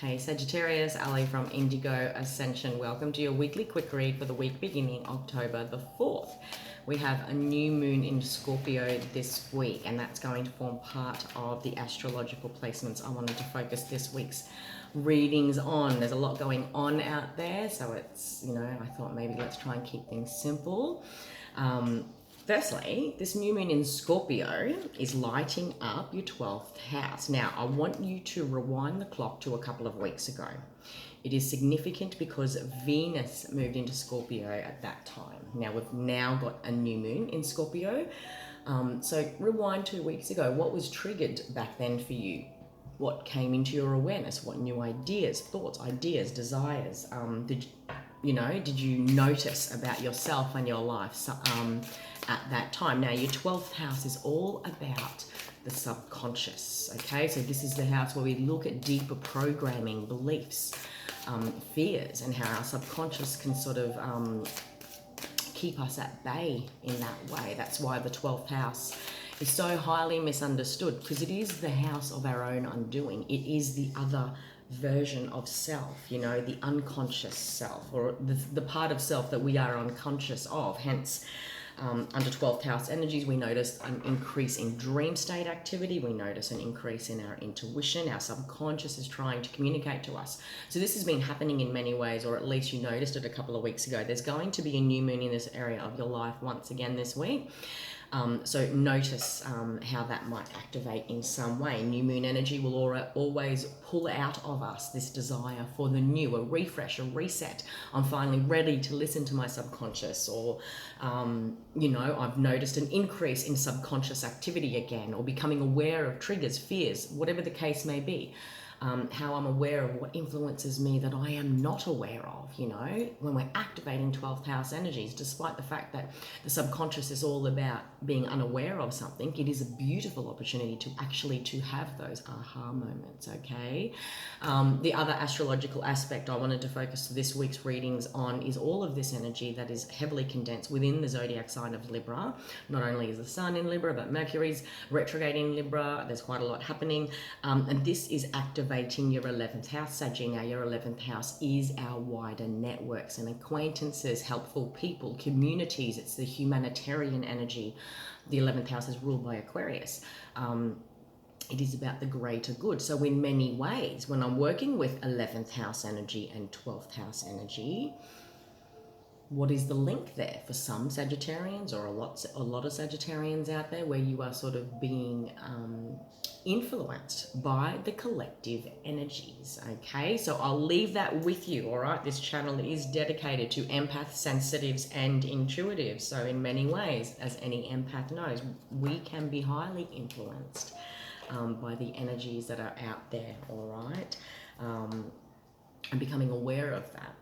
Hey Sagittarius, Ali from Indigo Ascension. Welcome to your weekly quick read for the week beginning October the 4th. We have a new moon in Scorpio this week, and that's going to form part of the astrological placements I wanted to focus this week's readings on. There's a lot going on out there, so it's, I thought maybe let's try and keep things simple. Firstly, this new moon in Scorpio is lighting up your 12th house. Now, I want you to rewind the clock to a couple of weeks ago. It is significant because Venus moved into Scorpio at that time. Now, we've now got a new moon in Scorpio. So rewind 2 weeks ago. What was triggered back then for you? What came into your awareness? What new ideas, thoughts, desires? Did you notice about yourself and your life at that time? Now, your 12th house is all about the subconscious, okay? So this is the house where we look at deeper programming, beliefs, fears, and how our subconscious can sort of keep us at bay in that way. That's why the 12th house is so highly misunderstood, because it is the house of our own undoing. It is the other version of self, the unconscious self, or the part of self that we are unconscious of. Hence, under 12th house energies, we notice an increase in dream state activity. We notice an increase in our intuition. Our subconscious is trying to communicate to us. So this has been happening in many ways, or at least you noticed it a couple of weeks ago. There's going to be a new moon in this area of your life once again this week. So notice how that might activate in some way. New moon energy will always pull out of us this desire for the new, a refresh, a reset. I'm finally ready to listen to my subconscious, or, I've noticed an increase in subconscious activity again, or becoming aware of triggers, fears, whatever the case may be. How I'm aware of what influences me that I am not aware of, when we're activating 12th house energies, despite the fact that the subconscious is all about being unaware of something, it is a beautiful opportunity to have those aha moments, okay? The other astrological aspect I wanted to focus this week's readings on is all of this energy that is heavily condensed within the zodiac sign of Libra. Not only is the sun in Libra, but Mercury's retrograde in Libra. There's quite a lot happening, and this is activating your 11th house, Saggy. Now, your 11th house is our wider networks and acquaintances, helpful people, communities. It's the humanitarian energy. The 11th house is ruled by Aquarius. It is about the greater good. So in many ways, when I'm working with 11th house energy and 12th house energy, what is the link there for some Sagittarians, or a lot of Sagittarians out there, where you are sort of being influenced by the collective energies, okay? So I'll leave that with you, all right? This channel is dedicated to empaths, sensitives, and intuitives. So in many ways, as any empath knows, we can be highly influenced by the energies that are out there, all right? And becoming aware of that,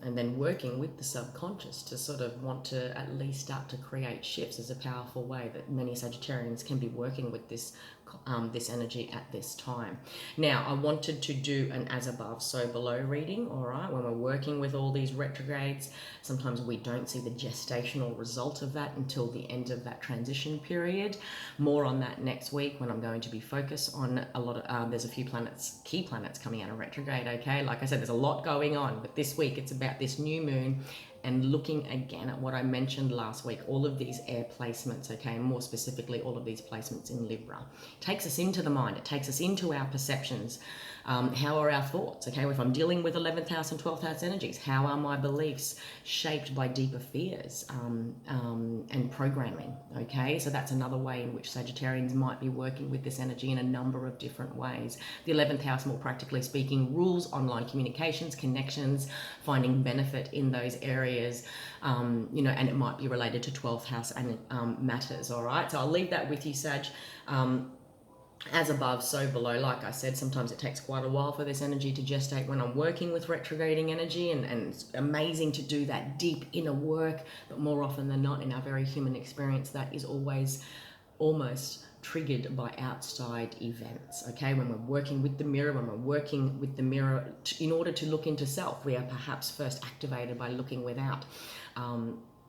and then working with the subconscious to sort of want to at least start to create shifts is a powerful way that many Sagittarians can be working with this energy at this time. Now, I wanted to do an as above, so below reading, all right? When we're working with all these retrogrades, sometimes we don't see the gestational result of that until the end of that transition period. More on that next week, when I'm going to be focused on a lot of, there's a few key planets coming out of retrograde, okay? Like I said, there's a lot going on, but this week it's about this new moon and looking again at what I mentioned last week, all of these air placements, okay, and more specifically, all of these placements in Libra. It takes us into the mind, it takes us into our perceptions. How are our thoughts, okay? If I'm dealing with 11th house and 12th house energies, how are my beliefs shaped by deeper fears and programming, okay? So that's another way in which Sagittarians might be working with this energy in a number of different ways. The 11th house, more practically speaking, rules online communications, connections, finding benefit in those areas, and it might be related to 12th house and matters, all right? So I'll leave that with you, Sag. As above, so below. Like I said, sometimes it takes quite a while for this energy to gestate when I'm working with retrograding energy, and it's amazing to do that deep inner work, but more often than not in our very human experience, that is always almost triggered by outside events, okay? When we're working with the mirror, in order to look into self, we are perhaps first activated by looking without.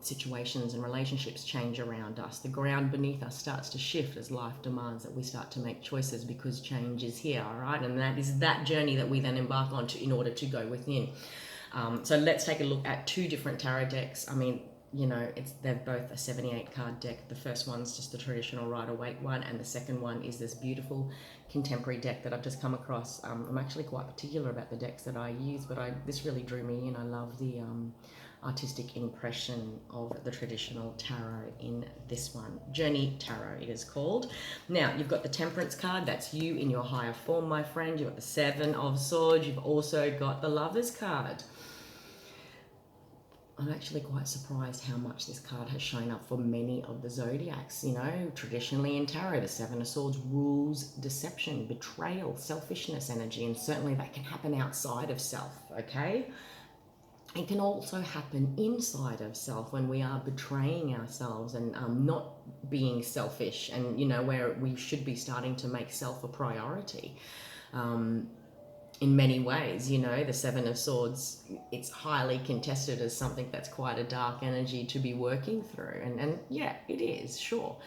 situations and relationships change around us. The ground beneath us starts to shift as life demands that we start to make choices, because change is here, all right? And that is that journey that we then embark on in order to go within. So let's take a look at two different tarot decks. I mean, you know, they're both a 78 card deck. The first one's just the traditional Rider-Waite one, and the second one is this beautiful contemporary deck that I've just come across. I'm actually quite particular about the decks that I use, but this really drew me in. I love the artistic impression of the traditional tarot in this one. Journey Tarot, it is called. Now, you've got the Temperance card. That's you in your higher form, my friend. You've got the Seven of Swords. You've also got the Lovers card. I'm actually quite surprised how much this card has shown up for many of the zodiacs. You know, traditionally in tarot, the Seven of Swords rules deception, betrayal, selfishness energy, and certainly that can happen outside of self, okay? It can also happen inside of self when we are betraying ourselves and not being selfish, and, you know, where we should be starting to make self a priority. In many ways, you know, the Seven of Swords, it's highly contested as something that's quite a dark energy to be working through. And yeah, it is, sure.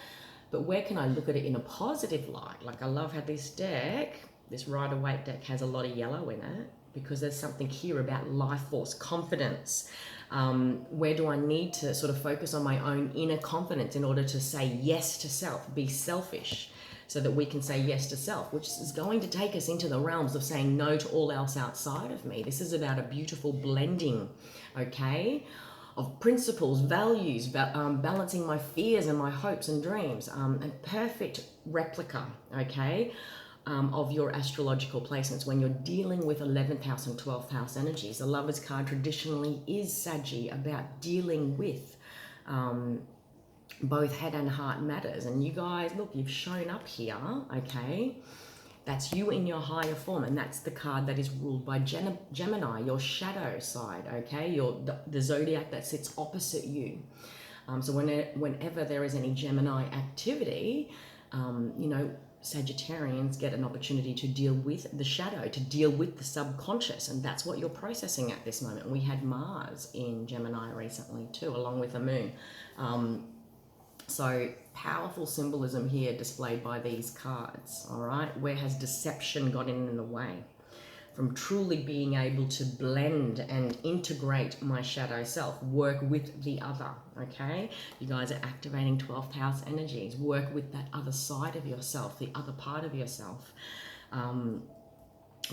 But where can I look at it in a positive light? Like, I love how this deck, this Rider-Waite deck, has a lot of yellow in it, because there's something here about life force, confidence. Where do I need to sort of focus on my own inner confidence in order to say yes to self, be selfish, so that we can say yes to self, which is going to take us into the realms of saying no to all else outside of me. This is about a beautiful blending, okay, of principles, values, balancing my fears and my hopes and dreams, a perfect replica, okay, of your astrological placements when you're dealing with 11th house and 12th house energies. The Lovers card traditionally is Saggy, about dealing with both head and heart matters. And you guys, look, you've shown up here, okay? That's you in your higher form, and that's the card that is ruled by Gemini, your shadow side, okay? The zodiac that sits opposite you. So whenever there is any Gemini activity, you know, Sagittarians get an opportunity to deal with the shadow, to deal with the subconscious, and that's what you're processing at this moment. We had Mars in Gemini recently too, along with the moon. So powerful symbolism here displayed by these cards, all right? Where has deception got in the way from truly being able to blend and integrate my shadow self, work with the other, okay? You guys are activating 12th house energies, work with that other side of yourself, the other part of yourself.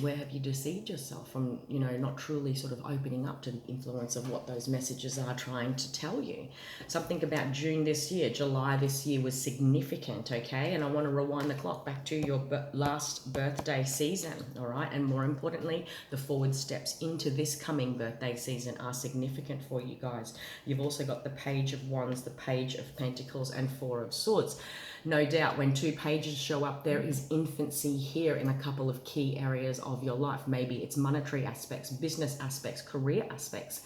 Where have you deceived yourself from, you know, not truly sort of opening up to the influence of what those messages are trying to tell you? Something about June this year, July this year was significant, okay? And I want to rewind the clock back to your last birthday season, all right? And more importantly, the forward steps into this coming birthday season are significant for you guys. You've also got the Page of Wands, the Page of Pentacles, and Four of Swords. No doubt when two pages show up, there is infancy here in a couple of key areas of your life. Maybe it's monetary aspects, business aspects, career aspects.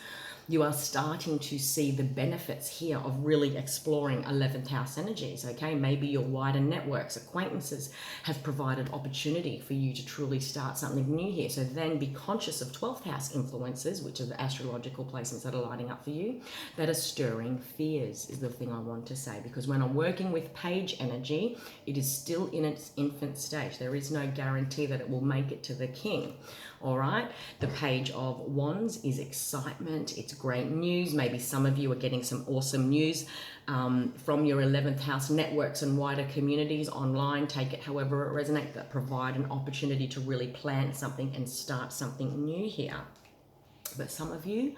You are starting to see the benefits here of really exploring 11th house energies, okay? Maybe your wider networks, acquaintances have provided opportunity for you to truly start something new here. So then be conscious of 12th house influences, which are the astrological placements that are lighting up for you, that are stirring fears, is the thing I want to say. Because when I'm working with page energy, it is still in its infant stage. There is no guarantee that it will make it to the king. All right, the Page of Wands is excitement. It's great news. Maybe some of you are getting some awesome news from your 11th house networks and wider communities online. Take it however it resonates, that provide an opportunity to really plant something and start something new here. But some of you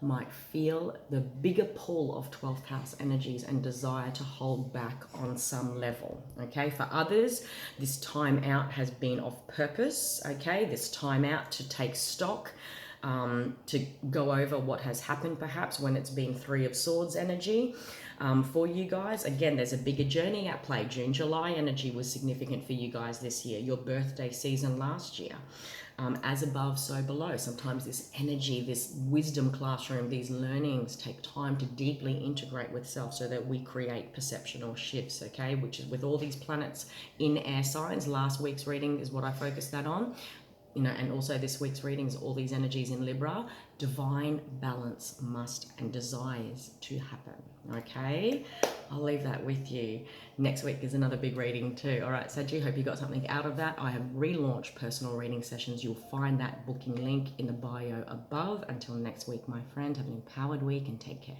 might feel the bigger pull of 12th house energies and desire to hold back on some level, okay? For others, this time out has been of purpose, okay? This time out to take stock, to go over what has happened perhaps when it's been Three of Swords energy. For you guys, again, there's a bigger journey at play. June, July energy was significant for you guys this year, your birthday season last year. As above, so below. Sometimes this energy, this wisdom classroom, these learnings take time to deeply integrate with self so that we create perceptual shifts, okay? Which is with all these planets in air signs. Last week's reading is what I focused that on. you know, and also this week's readings, all these energies in Libra, divine balance must and desires to happen. Okay, I'll leave that with you. Next week is another big reading too. All right, Saggy, hope you got something out of that. I have relaunched personal reading sessions. You'll find that booking link in the bio above. Until next week, my friend, have an empowered week and take care.